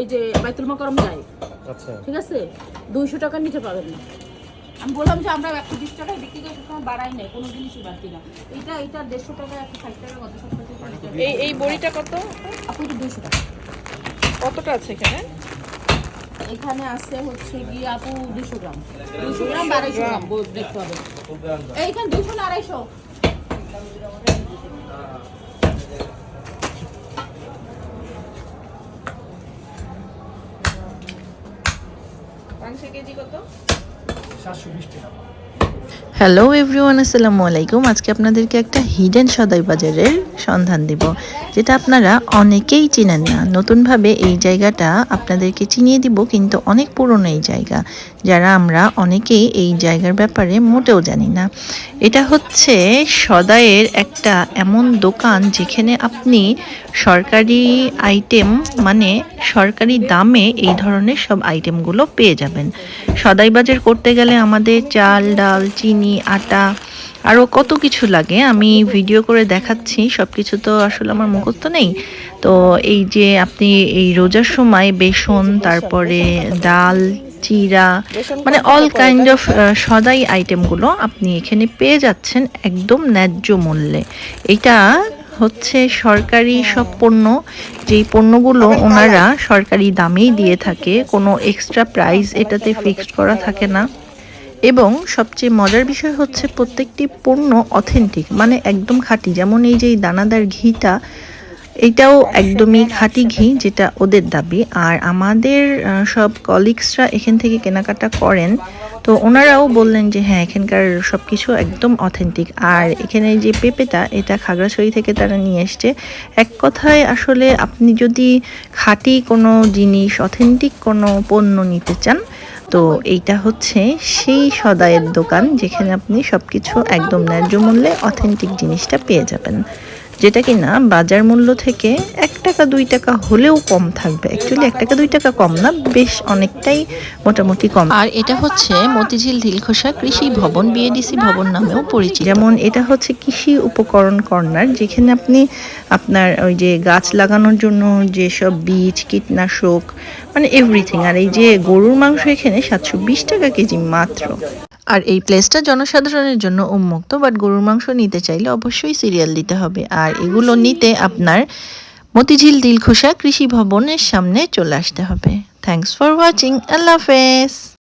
এই যে বাইতুল মোকাররম যাই, আচ্ছা ঠিক আছে, 200 টাকার নিচে পাবেন না। আমি বললাম যে আমরা 120 টাকায় বিক্রি করে সময় বাড়াই নাই, কোনো জিনিসই বাড়তি না। এটা 150 টাকা, 160 টাকা, কত সপ্তাহে এই বড়িটা কত? আপু এটা 200 টাকা। কতটা আছে এখানে? এখানে আছে হচ্ছে গিয়ে আপু 200 গ্রাম, 200 গ্রাম 250 গ্রাম দেখতে হবে। এইখানে 200 না 250। মাংসের কেজি কত? 720 টাকা। হ্যালো এভরিওয়ান, আসসালামু আলাইকুম। আজকে আপনাদেরকে একটা হিডেন সদাই বাজারের সন্ধান দিব, যেটা আপনারা অনেকেই চিনেন না। নতুনভাবে এই জায়গাটা আপনাদেরকে চিনিয়ে দিব, কিন্তু অনেক পুরনো এই জায়গা, যারা আমরা অনেকেই এই জায়গার ব্যাপারে মোটেও জানি না। এটা হচ্ছে সদাইয়ের একটা এমন দোকান যেখানে আপনি সরকারি আইটেম, মানে সরকারি দামে এই ধরনের সব আইটেমগুলো পেয়ে যাবেন। সদাই বাজার করতে গেলে আমাদের চাল, ডাল, চিনি, আটা, আরও কত কিছু লাগে। আমি ভিডিও করে দেখাচ্ছি, সব কিছু তো আসলে আমার মুখস্থ নেই। তো এই যে আপনি এই রোজার সময় বেসন, তারপরে ডাল, চিরা, মানে অল কাইন্ড অফ সদাই আইটেমগুলো আপনি এখানে পেয়ে যাচ্ছেন একদম ন্যায্য মূল্যে। এটা হচ্ছে সরকারি সব পণ্য, যেই পণ্যগুলো ওনারা সরকারি দামেই দিয়ে থাকে, কোনো এক্সট্রা প্রাইস এটাতে ফিক্সড করা থাকে না। এবং সবচেয়ে মজার বিষয় হচ্ছে প্রত্যেকটি পণ্য অথেন্টিক, মানে একদম খাঁটি। যেমন এই যে দানাদার ঘিটা, এটাও একদমই খাঁটি ঘি, যেটা ওদের দাবি। আর আমাদের সব কলিগসরা এখান থেকে কেনাকাটা করেন, তো ওনারাও বললেন যে হ্যাঁ, এখানকার সব কিছু একদম অথেন্টিক। আর এখানে যে পেঁপেটা, এটা খাগড়াছড়ি থেকে তারা নিয়ে এসছে। এক কথায় আসলে আপনি যদি খাঁটি কোনো জিনিস, অথেন্টিক কোনো পণ্য নিতে চান, তো এইটা হচ্ছে সেই সদাইয়ের দোকান, যেখানে আপনি সব কিছু একদম ন্যায্য মূল্যে অথেন্টিক জিনিসটা পেয়ে যাবেন, যেটা কিনা বাজার মূল্য থেকে 1 টাকা 2 টাকা হলেও কম থাকবে। অ্যাকচুয়ালি 1 টাকা 2 টাকা কম না, বেশ অনেকটাই মোটামুটি কম। আর এটা হচ্ছে মতিঝিল দিলখোসা কৃষি ভবন, বিএডিসি ভবন নামেও পরিচিত। যেমন এটা হচ্ছে কৃষি উপকরণ কর্নার, যেখানে আপনি আপনার ওই যে গাছ লাগানোর জন্য যেসব বীজ, কীটনাশক, মানে এভরিথিং। আর এই যে গরুর মাংস এখানে 720 টাকা কেজি মাত্র। আর এই প্লেসটা জনসাধারণের জন্য উন্মুক্ত, বাট গরুর মাংস নিতে চাইলে অবশ্যই সিরিয়াল দিতে হবে। আর এগুলো নিতে আপনার মতিঝিল দিলখোসা কৃষি ভবনের সামনে চলে আসতে হবে। Thanks for watching. আল্লাহ হাফেজ।